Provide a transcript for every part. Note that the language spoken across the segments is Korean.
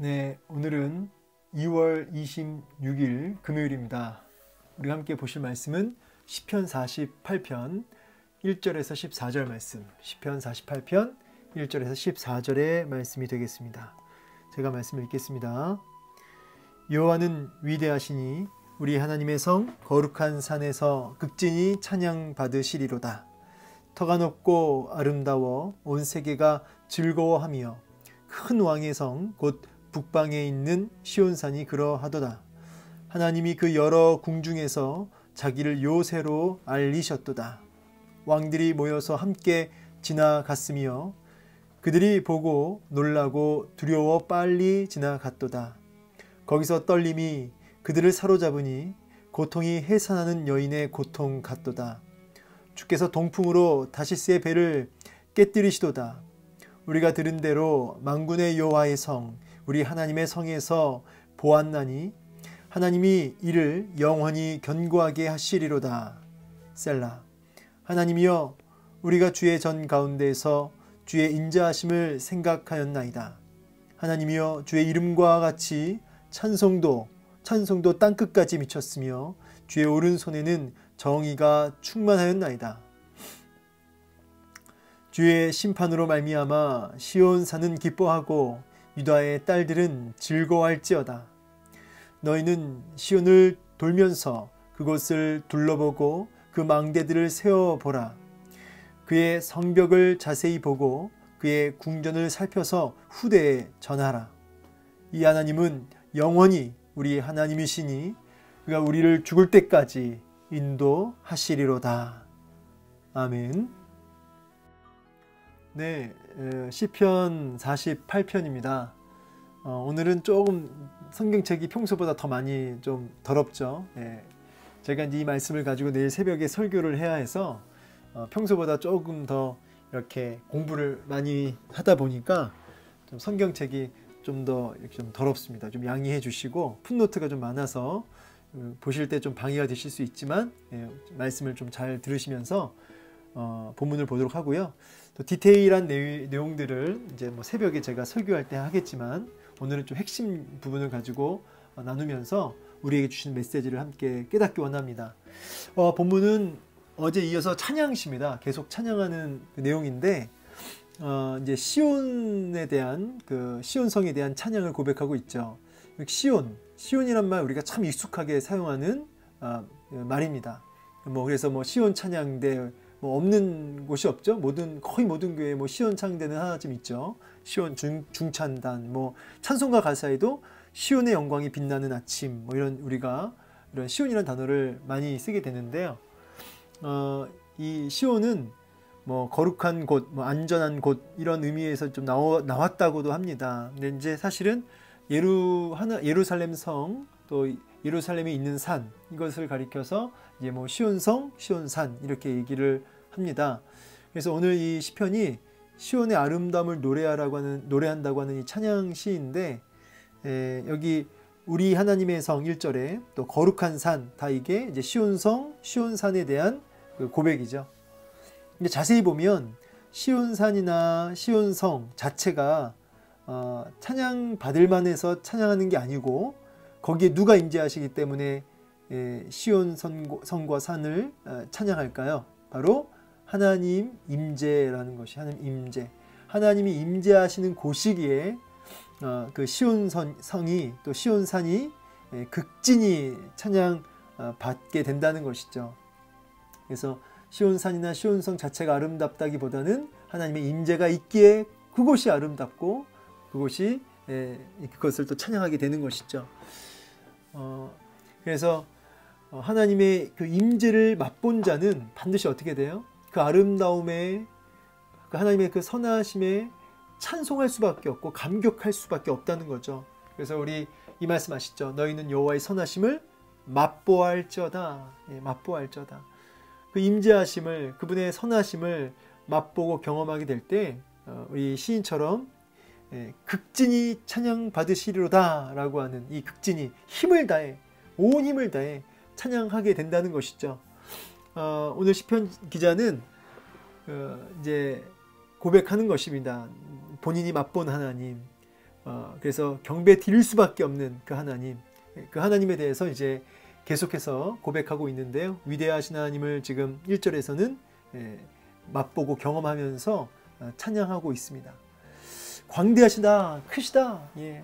네, 오늘은 2월 26일 금요일입니다. 우리가 함께 보실 말씀은 시편 48편 1절에서 14절 말씀, 시편 48편 1절에서 14절의 말씀이 되겠습니다. 제가 말씀을 읽겠습니다. 여호와는 위대하시니 우리 하나님의 성 거룩한 산에서 극진히 찬양 받으시리로다. 터가 높고 아름다워 온 세계가 즐거워하며 큰 왕의 성 곧 북방에 있는 시온산이 그러하도다. 하나님이 그 여러 궁중에서 자기를 요새로 알리셨도다. 왕들이 모여서 함께 지나갔으며 그들이 보고 놀라고 두려워 빨리 지나갔도다. 거기서 떨림이 그들을 사로잡으니 고통이 해산하는 여인의 고통 같도다. 주께서 동풍으로 다시스의 배를 깨뜨리시도다. 우리가 들은 대로 만군의 여호와의 성 우리 하나님의 성에서 보았나니 하나님이 이를 영원히 견고하게 하시리로다. 셀라. 하나님이여 우리가 주의 전 가운데에서 주의 인자하심을 생각하였나이다. 하나님이여 주의 이름과 같이 찬송도 땅끝까지 미쳤으며 주의 오른손에는 정의가 충만하였나이다. 주의 심판으로 말미암아 시온산은 기뻐하고 유다의 딸들은 즐거워할지어다. 너희는 시온을 돌면서 그곳을 둘러보고 그 망대들을 세어보라. 그의 성벽을 자세히 보고 그의 궁전을 살펴서 후대에 전하라. 이 하나님은 영원히 우리 하나님이시니 그가 우리를 죽을 때까지 인도하시리로다. 아멘. 네, 시편 48편입니다. 오늘은 조금 성경책이 평소보다 더 많이 좀 더럽죠. 제가 이제 이 말씀을 가지고 내일 새벽에 설교를 해야 해서 평소보다 조금 더 이렇게 공부를 많이 하다 보니까 좀 성경책이 좀 더 이렇게 좀 더럽습니다. 좀 양해해 주시고 풋노트가 좀 많아서 보실 때 좀 방해가 되실 수 있지만 말씀을 좀 잘 들으시면서 본문을 보도록 하고요. 또 디테일한 내용들을 이제 뭐 새벽에 제가 설교할 때 하겠지만 오늘은 좀 핵심 부분을 가지고 나누면서 우리에게 주신 메시지를 함께 깨닫기 원합니다. 본문은 어제 이어서 찬양시입니다. 계속 찬양하는 그 내용인데 이제 시온에 대한 그 시온성에 대한 찬양을 고백하고 있죠. 시온이란 말 우리가 참 익숙하게 사용하는 말입니다. 그래서 시온 찬양대 없는 곳이 없죠. 거의 모든 교회에 시온 찬양대는 하나쯤 있죠. 시온 중찬단, 찬송가 가사에도 시온의 영광이 빛나는 아침, 우리가 이런 시온이라는 단어를 많이 쓰게 되는데요. 이 시온은 거룩한 곳, 안전한 곳 이런 의미에서 좀 나왔다고도 합니다. 근데 이제 사실은 예루살렘 성, 또 예루살렘에 있는 산 이것을 가리켜서 이제 시온성, 시온산 이렇게 얘기를 합니다. 그래서 오늘 이 시편이 시온의 아름다움을 노래한다고 하는 이 찬양 시인데 여기 우리 하나님의 성 1절에 또 거룩한 산 다 이게 이제 시온성, 시온산에 대한 그 고백이죠. 근데 자세히 보면 시온산이나 시온성 자체가 찬양 받을 만해서 찬양하는 게 아니고 거기에 누가 임재하시기 때문에 시온 성과 산을 찬양할까요? 바로 하나님 임재라는 것이 하나님 임재. 하나님이 임재하시는 곳이기에 그 시온 성이 또 시온 산이 극진히 찬양 받게 된다는 것이죠. 그래서 시온 산이나 시온 성 자체가 아름답다기보다는 하나님의 임재가 있기에 그곳이 아름답고 그것을 또 찬양하게 되는 것이죠. 그래서 하나님의 그 임재를 맛본 자는 반드시 어떻게 돼요? 그 아름다움에 그 하나님의 그 선하심에 찬송할 수밖에 없고 감격할 수밖에 없다는 거죠. 그래서 우리 이 말씀 아시죠? 너희는 여호와의 선하심을 맛보알지어다. 맛보알지어다. 그 임재하심을 그분의 선하심을 맛보고 경험하게 될 때 우리 시인처럼 극진히 찬양 받으시리로다 라고 하는 이 극진히 온 힘을 다해 찬양하게 된다는 것이죠. 오늘 시편 기자는 이제 고백하는 것입니다. 본인이 맛본 하나님, 그래서 경배 드릴 수밖에 없는 그 하나님, 그 하나님에 대해서 이제 계속해서 고백하고 있는데요. 위대하신 하나님을 지금 1절에서는 맛보고 경험하면서 찬양하고 있습니다. 광대하시다, 크시다, 예.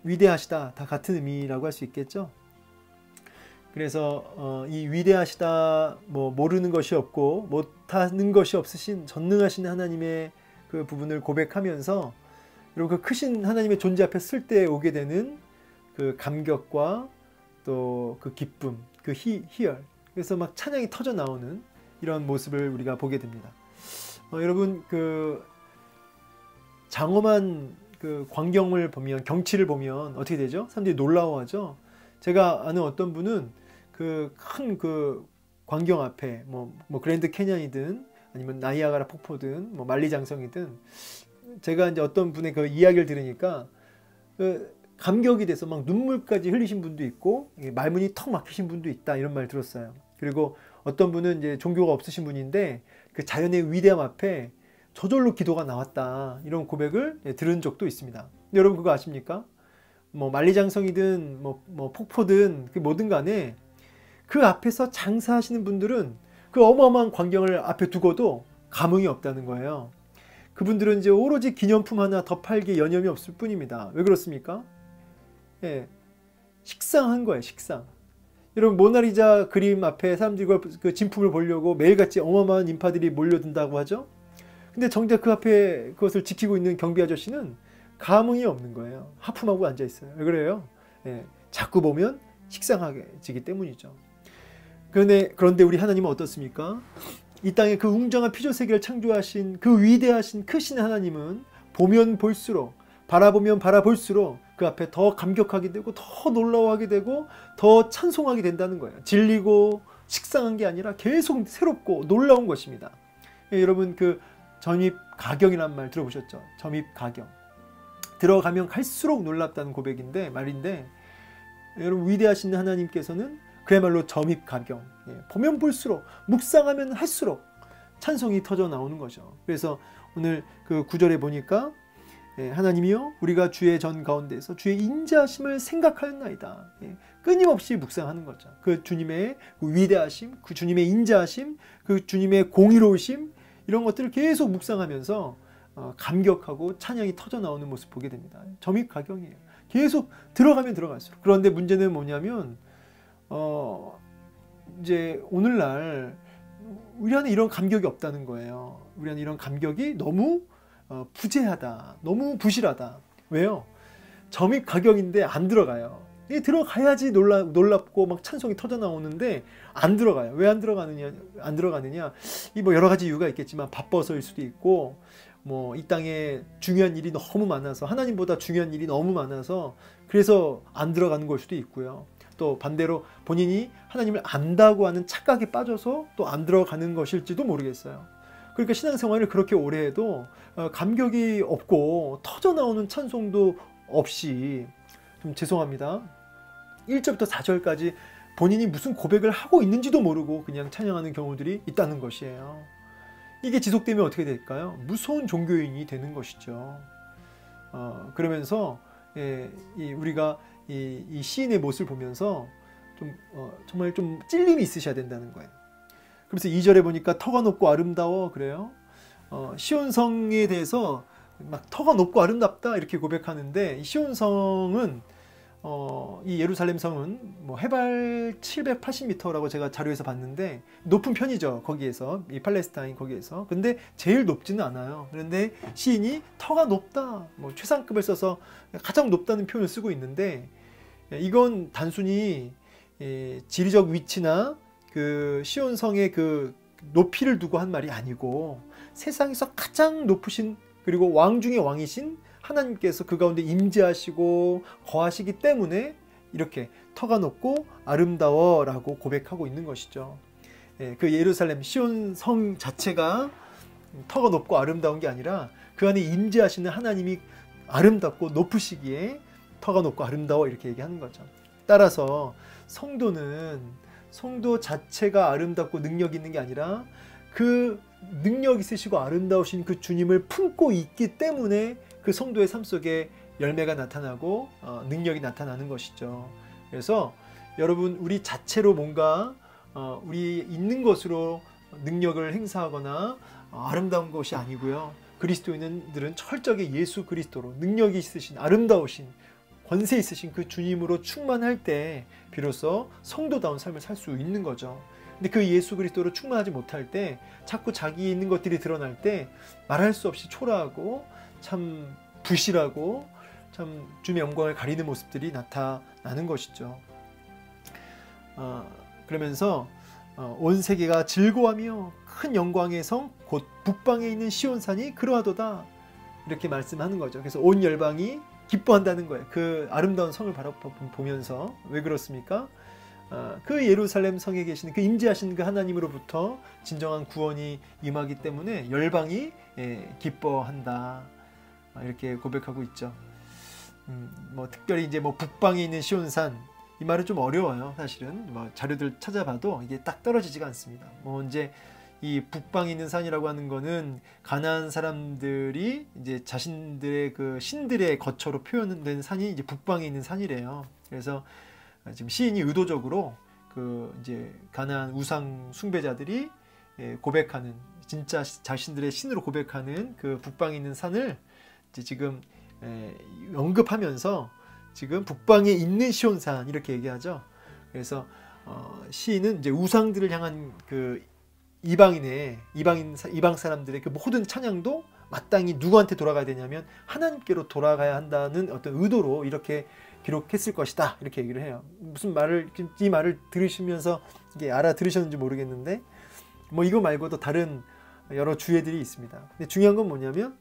위대하시다, 다 같은 의미라고 할 수 있겠죠. 그래서 이 위대하시다, 뭐 모르는 것이 없고 못하는 것이 없으신 전능하신 하나님의 그 부분을 고백하면서, 그리고 그 크신 하나님의 존재 앞에 쓸 때 오게 되는 그 감격과 또 그 기쁨, 그 희열, 그래서 막 찬양이 터져 나오는 이런 모습을 우리가 보게 됩니다. 여러분, 그 장엄한 그 광경을 보면, 경치를 보면 어떻게 되죠? 사람들이 놀라워하죠. 제가 아는 어떤 분은 그 큰 그 광경 앞에 뭐 그랜드 캐년이든 아니면 나이아가라 폭포든 뭐 만리장성이든, 제가 이제 어떤 분의 그 이야기를 들으니까 그 감격이 돼서 막 눈물까지 흘리신 분도 있고 말문이 턱 막히신 분도 있다, 이런 말 들었어요. 그리고 어떤 분은 이제 종교가 없으신 분인데 그 자연의 위대함 앞에 저절로 기도가 나왔다, 이런 고백을 들은 적도 있습니다. 근데 여러분 그거 아십니까? 뭐 만리장성이든 뭐 폭포든 그 뭐든 간에 그 앞에서 장사하시는 분들은 그 어마어마한 광경을 앞에 두고도 감흥이 없다는 거예요. 그분들은 이제 오로지 기념품 하나 더 팔기에 여념이 없을 뿐입니다. 왜 그렇습니까? 예, 식상한 거예요, 식상. 여러분, 모나리자 그림 앞에 사람들이 그 진품을 보려고 매일같이 어마어마한 인파들이 몰려든다고 하죠. 근데 정작 그 앞에 그것을 지키고 있는 경비 아저씨는 감흥이 없는 거예요. 하품하고 앉아 있어요. 왜 그래요? 예, 자꾸 보면 식상하게지기 때문이죠. 그런데 우리 하나님은 어떻습니까? 이 땅에 그 웅장한 피조 세계를 창조하신 그 위대하신 크신 하나님은 보면 볼수록, 바라보면 바라볼수록 그 앞에 더 감격하게 되고 더 놀라워하게 되고 더 찬송하게 된다는 거예요. 질리고 식상한 게 아니라 계속 새롭고 놀라운 것입니다. 예, 여러분, 그 점입가경이란 말 들어보셨죠? 점입가경. 들어가면 갈수록 놀랍다는 고백인데, 말인데, 여러분, 위대하신 하나님께서는 그야말로 점입가경, 예, 보면 볼수록, 묵상하면 할수록 찬송이 터져 나오는 거죠. 그래서 오늘 그 9절에 보니까, 예, 하나님이여 우리가 주의 전 가운데서 주의 인자하심을 생각하였나이다. 예, 끊임없이 묵상하는 거죠. 그 주님의 그 위대하심, 그 주님의 인자하심, 그 주님의 공의로우심, 이런 것들을 계속 묵상하면서 감격하고 찬양이 터져 나오는 모습 보게 됩니다. 점입가경이에요. 계속 들어가면 들어갈수록. 그런데 문제는 뭐냐면 이제 오늘날 우리 안에 이런 감격이 없다는 거예요. 우리 안에 이런 감격이 너무 부재하다, 너무 부실하다. 왜요? 점입가경인데 안 들어가요. 이게 들어가야지 놀랍고 막 찬송이 터져 나오는데 안 들어가요. 왜 안 들어가느냐? 이 뭐 여러 가지 이유가 있겠지만 바빠서일 수도 있고, 뭐 이 땅에 중요한 일이 너무 많아서, 하나님보다 중요한 일이 너무 많아서 그래서 안 들어가는 걸 수도 있고요. 또 반대로 본인이 하나님을 안다고 하는 착각에 빠져서 또 안 들어가는 것일지도 모르겠어요. 그러니까 신앙생활을 그렇게 오래 해도 감격이 없고 터져 나오는 찬송도 없이, 좀 죄송합니다, 1절부터 4절까지 본인이 무슨 고백을 하고 있는지도 모르고 그냥 찬양하는 경우들이 있다는 것이에요. 이게 지속되면 어떻게 될까요? 무서운 종교인이 되는 것이죠. 그러면서 우리가 이 시인의 모습을 보면서 정말 좀 찔림이 있으셔야 된다는 거예요. 그래서 2절에 보니까 터가 높고 아름다워, 그래요. 시온성에 대해서 막 터가 높고 아름답다 이렇게 고백하는데, 이 시온성은 이 예루살렘 성은 뭐 해발 780m라고 제가 자료에서 봤는데 높은 편이죠. 거기에서, 이 팔레스타인 거기에서. 근데 제일 높지는 않아요. 그런데 시인이 터가 높다, 뭐 최상급을 써서 가장 높다는 표현을 쓰고 있는데, 이건 단순히 지리적 위치나 그 시온성의 그 높이를 두고 한 말이 아니고, 세상에서 가장 높으신, 그리고 왕 중의 왕이신 하나님께서 그 가운데 임재하시고 거하시기 때문에 이렇게 터가 높고 아름다워 라고 고백하고 있는 것이죠. 그 예루살렘 시온 성 자체가 터가 높고 아름다운 게 아니라 그 안에 임재하시는 하나님이 아름답고 높으시기에 터가 높고 아름다워 이렇게 얘기하는 거죠. 따라서 성도 자체가 아름답고 능력 있는 게 아니라 그 능력 있으시고 아름다우신 그 주님을 품고 있기 때문에 그 성도의 삶 속에 열매가 나타나고 능력이 나타나는 것이죠. 그래서 여러분 우리 자체로 뭔가 우리 있는 것으로 능력을 행사하거나 아름다운 것이 아니고요. 그리스도인들은 철저하게 예수 그리스도로 능력이 있으신 아름다우신 권세 있으신 그 주님으로 충만할 때 비로소 성도다운 삶을 살 수 있는 거죠. 근데 그 예수 그리스도로 충만하지 못할 때 자꾸 자기 있는 것들이 드러날 때 말할 수 없이 초라하고 참 부실하고 참 주님의 영광을 가리는 모습들이 나타나는 것이죠. 그러면서 온 세계가 즐거워하며 큰 영광의 성 곧 북방에 있는 시온산이 그러하도다 이렇게 말씀하는 거죠. 그래서 온 열방이 기뻐한다는 거예요. 그 아름다운 성을 바라보면서. 왜 그렇습니까? 그 예루살렘 성에 계시는 그 임재하신 그 하나님으로부터 진정한 구원이 임하기 때문에 열방이 기뻐한다 이렇게 고백하고 있죠. 뭐 특별히 이제 뭐 북방에 있는 시온산 이 말은 좀 어려워요. 사실은 뭐 자료들 찾아봐도 이게 딱 떨어지지가 않습니다. 뭐 이제 이 북방에 있는 산이라고 하는 거는 가나안 사람들이 이제 자신들의 그 신들의 거처로 표현된 산이 이제 북방에 있는 산이래요. 그래서 지금 시인이 의도적으로 그 이제 가나안 우상 숭배자들이 고백하는 진짜 자신들의 신으로 고백하는 그 북방에 있는 산을 이제 지금 언급하면서 지금 북방에 있는 시온산 이렇게 얘기하죠. 그래서 시인은 이제 우상들을 향한 그 이방 사람들의 그 모든 찬양도 마땅히 누구한테 돌아가야 되냐면 하나님께로 돌아가야 한다는 어떤 의도로 이렇게 기록했을 것이다 이렇게 얘기를 해요. 무슨 말을 이 말을 들으시면서 이게 알아들으셨는지 모르겠는데 뭐 이거 말고도 다른 여러 주제들이 있습니다. 근데 중요한 건 뭐냐면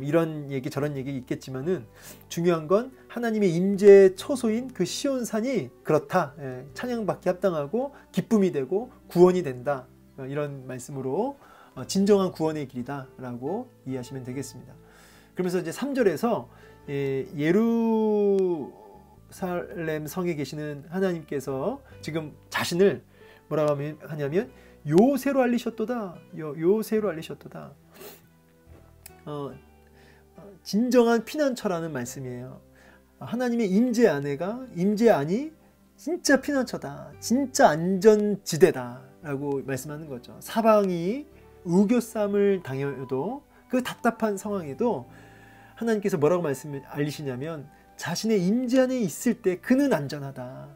이런 얘기 저런 얘기 있겠지만은 중요한 건 하나님의 임재 처소인 그 시온산이 그렇다. 찬양받기 합당하고 기쁨이 되고 구원이 된다. 이런 말씀으로 진정한 구원의 길이다 라고 이해하시면 되겠습니다. 그러면서 이제 3절에서 예루살렘 성에 계시는 하나님께서 지금 자신을 뭐라고 하냐면 요새로 알리셨도다. 요새로 알리셨도다. 진정한 피난처라는 말씀이에요. 하나님의 임재안이 진짜 피난처다. 진짜 안전지대다 라고 말씀하는 거죠. 사방이 우겨쌈을 당해도 그 답답한 상황에도 하나님께서 뭐라고 알리시냐면 자신의 임재 안에 있을 때 그는 안전하다.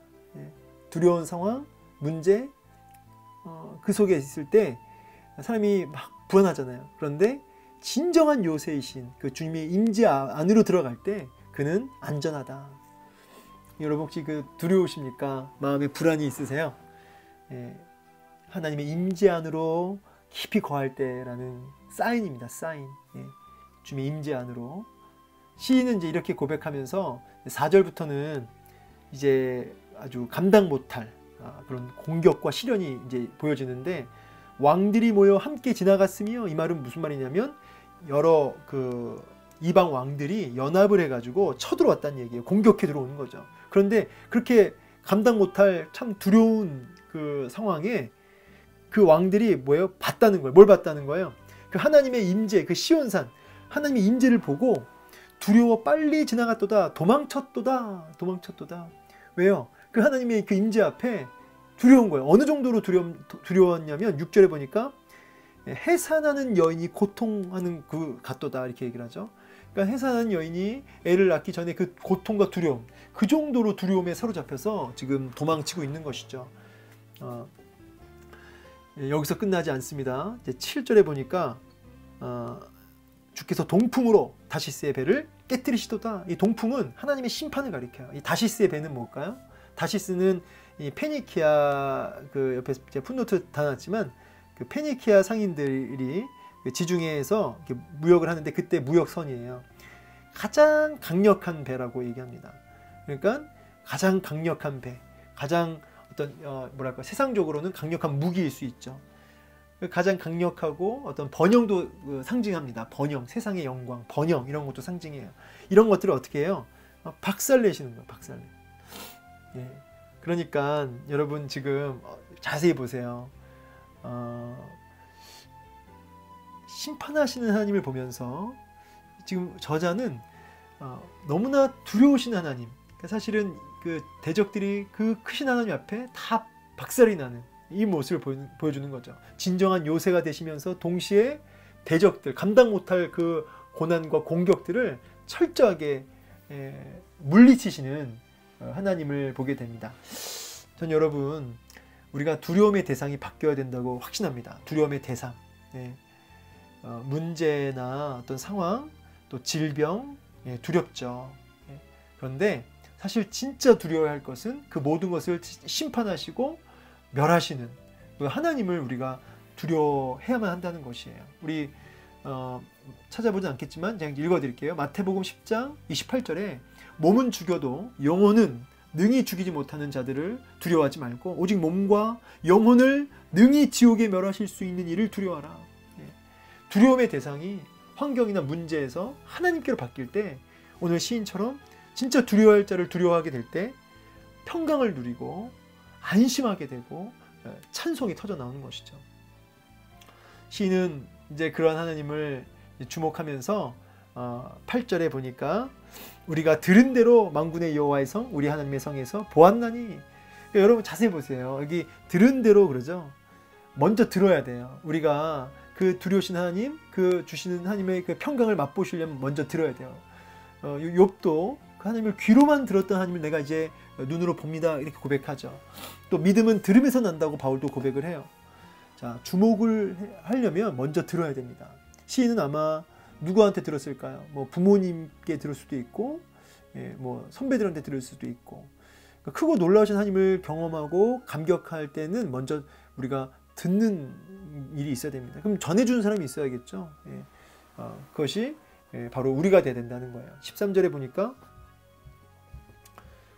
두려운 상황, 문제 그 속에 있을 때 사람이 막 불안하잖아요. 그런데 진정한 요새이신 그 주님의 임재 안으로 들어갈 때 그는 안전하다. 여러분 혹시 그 두려우십니까? 마음에 불안이 있으세요? 하나님의 임재 안으로 깊이 거할 때라는 사인입니다. 사인. 주님의 임재 안으로. 시인은 이제 이렇게 고백하면서 4절부터는 이제 아주 감당 못할 그런 공격과 시련이 이제 보여지는데 왕들이 모여 함께 지나갔으며 이 말은 무슨 말이냐면 여러 그 이방 왕들이 연합을 해가지고 쳐들어왔다는 얘기예요. 공격해 들어오는 거죠. 그런데 그렇게 감당 못할 참 두려운 그 상황에 그 왕들이 뭐예요? 봤다는 거예요. 뭘 봤다는 거예요? 그 하나님의 임재, 그 시온산, 하나님의 임재를 보고 두려워 빨리 지나갔도다. 도망쳤도다. 왜요? 그 하나님의 그 임재 앞에 두려운 거예요. 어느 정도로 두려웠냐면 6절에 보니까 해산하는 여인이 고통하는 그 같도다 이렇게 얘기를 하죠. 그러니까 해산하는 여인이 애를 낳기 전에 그 고통과 두려움, 그 정도로 두려움에 사로잡혀서 지금 도망치고 있는 것이죠. 여기서 끝나지 않습니다. 이제 7절에 보니까 주께서 동풍으로 다시스의 배를 깨뜨리시도다. 이 동풍은 하나님의 심판을 가리켜요. 이 다시스의 배는 뭘까요? 다시스는 이 페니키아 그 옆에 제가 풋노트 다 놨지만 그 페니키아 상인들이 그 지중해에서 무역을 하는데 그때 무역선이에요. 가장 강력한 배라고 얘기합니다. 그러니까 가장 강력한 배, 가장 어떤 뭐랄까 세상적으로는 강력한 무기일 수 있죠. 가장 강력하고 어떤 번영도 상징합니다. 번영, 세상의 영광, 번영 이런 것도 상징해요. 이런 것들을 어떻게 해요? 박살내시는 거예요. 박살내. 예. 그러니까 여러분 지금 자세히 보세요. 심판하시는 하나님을 보면서 지금 저자는 너무나 두려우신 하나님. 그러니까 사실은 그 대적들이 그 크신 하나님 앞에 다 박살이 나는 이 모습을 보여주는 거죠. 진정한 요새가 되시면서 동시에 대적들, 감당 못할 그 고난과 공격들을 철저하게 물리치시는 하나님을 보게 됩니다. 전 여러분, 우리가 두려움의 대상이 바뀌어야 된다고 확신합니다. 두려움의 대상. 문제나 어떤 상황, 또 질병, 두렵죠. 그런데 사실 진짜 두려워야 할 것은 그 모든 것을 심판하시고 멸하시는 그 하나님을 우리가 두려워해야만 한다는 것이에요. 우리 찾아보진 않겠지만 제가 읽어드릴게요. 마태복음 10장 28절에 몸은 죽여도 영혼은 능히 죽이지 못하는 자들을 두려워하지 말고 오직 몸과 영혼을 능히 지옥에 멸하실 수 있는 이를 두려워하라. 두려움의 대상이 환경이나 문제에서 하나님께로 바뀔 때 오늘 시인처럼 진짜 두려워할 자를 두려워하게 될 때 평강을 누리고 안심하게 되고 찬송이 터져 나오는 것이죠. 시인은 이제 그러한 하나님을 주목하면서 8절에 보니까 우리가 들은 대로 만군의 여호와의 성, 우리 하나님의 성에서 보았나니. 그러니까 여러분 자세히 보세요. 여기 들은 대로 그러죠. 먼저 들어야 돼요. 우리가 그 두려우신 하나님, 그 주시는 하나님의 그 평강을 맛보시려면 먼저 들어야 돼요. 욥도 그 하나님을 귀로만 들었던 하나님을 내가 이제 눈으로 봅니다. 이렇게 고백하죠. 또 믿음은 들음에서 난다고 바울도 고백을 해요. 자, 주목을 하려면 먼저 들어야 됩니다. 시인은 아마 누구한테 들었을까요? 뭐 부모님께 들을 수도 있고, 뭐 선배들한테 들을 수도 있고. 그러니까 크고 놀라우신 하나님을 경험하고 감격할 때는 먼저 우리가 듣는 일이 있어야 됩니다. 그럼 전해주는 사람이 있어야겠죠. 그것이 바로 우리가 돼야 된다는 거예요. 13절에 보니까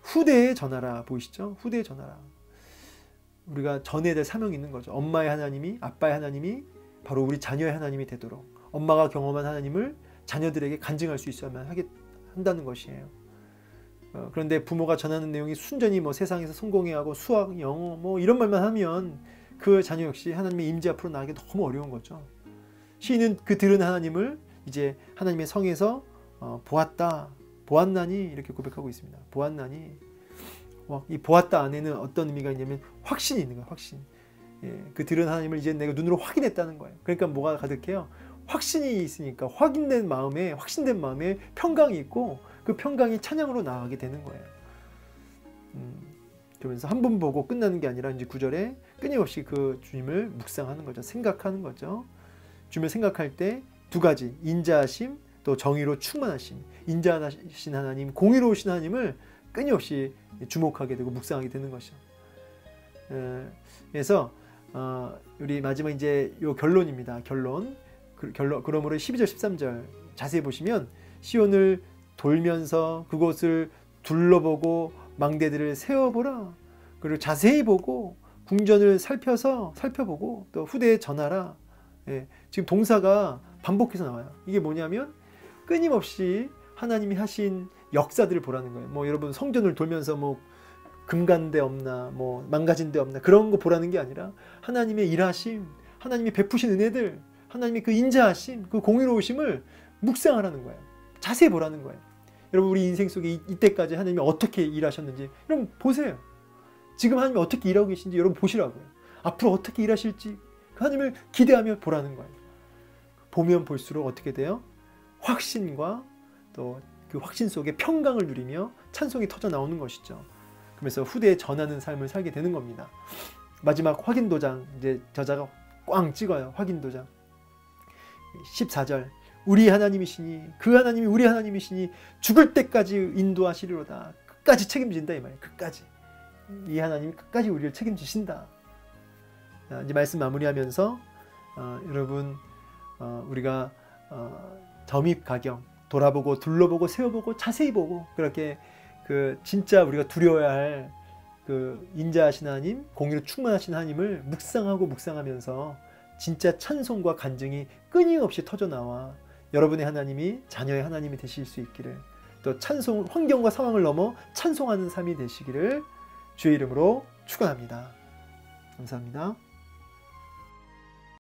후대에 전하라 보이시죠? 후대에 전하라. 우리가 전해야 될 사명이 있는 거죠. 엄마의 하나님이, 아빠의 하나님이 바로 우리 자녀의 하나님이 되도록 엄마가 경험한 하나님을 자녀들에게 간증할 수 있어야만 한다는 것이에요. 그런데 부모가 전하는 내용이 순전히 뭐 세상에서 성공해야 하고 수학, 영어 뭐 이런 말만 하면 그 자녀 역시 하나님의 임재 앞으로 나가기 너무 어려운 거죠. 시인은 그 들은 하나님을 이제 하나님의 성에서 보았나니 이렇게 고백하고 있습니다. 보았나니. 이 보았다 안에는 어떤 의미가 있냐면 확신이 있는 거예요. 확신. 그 들은 하나님을 이제 내가 눈으로 확인했다는 거예요. 그러니까 뭐가 가득해요? 확신이 있으니까 확신된 마음에 평강이 있고 그 평강이 찬양으로 나가게 되는 거예요. 그러면서 한 번 보고 끝나는 게 아니라 이제 9절에 끊임없이 그 주님을 묵상하는 거죠. 생각하는 거죠. 주님을 생각할 때 두 가지, 인자하심 또 정의로 충만하심. 인자하신 하나님, 공의로우신 하나님을 끊임없이 주목하게 되고 묵상하게 되는 것이죠. 그래서 우리 마지막 이제 요 결론입니다. 그러므로 12절 13절 자세히 보시면 시온을 돌면서 그곳을 둘러보고 망대들을 세워보라. 그리고 자세히 보고 궁전을 살펴보고 또 후대에 전하라. 지금 동사가 반복해서 나와요. 이게 뭐냐면 끊임없이 하나님이 하신 역사들을 보라는 거예요. 뭐 여러분 성전을 돌면서 뭐 금간 데 없나 뭐 망가진 데 없나 그런 거 보라는 게 아니라 하나님의 일하심, 하나님이 베푸신 은혜들, 하나님의 그 인자하심, 그 공의로우심을 묵상하라는 거예요. 자세히 보라는 거예요. 여러분 우리 인생 속에 이때까지 하나님이 어떻게 일하셨는지 여러분 보세요. 지금 하나님이 어떻게 일하고 계신지 여러분 보시라고요. 앞으로 어떻게 일하실지 그 하나님을 기대하며 보라는 거예요. 보면 볼수록 어떻게 돼요? 확신과 또 그 확신 속에 평강을 누리며 찬송이 터져 나오는 것이죠. 그래서 후대에 전하는 삶을 살게 되는 겁니다. 마지막 확인 도장 이제 저자가 꽝 찍어요. 확인 도장 14절 우리 하나님이시니 그 하나님이 우리 하나님이시니 죽을 때까지 인도하시리로다. 끝까지 책임진다 이 말이에요. 끝까지 이 하나님이 끝까지 우리를 책임지신다. 이제 말씀 마무리하면서 여러분 우리가 점입가경 돌아보고 둘러보고 세워보고 자세히 보고 그렇게 그 진짜 우리가 두려워야 할 그 인자하신 하나님, 공의로 충만하신 하나님을 묵상하면서 진짜 찬송과 간증이 끊임없이 터져 나와 여러분의 하나님이 자녀의 하나님이 되실 수 있기를 또 찬송 환경과 상황을 넘어 찬송하는 삶이 되시기를 주의 이름으로 축원합니다. 감사합니다.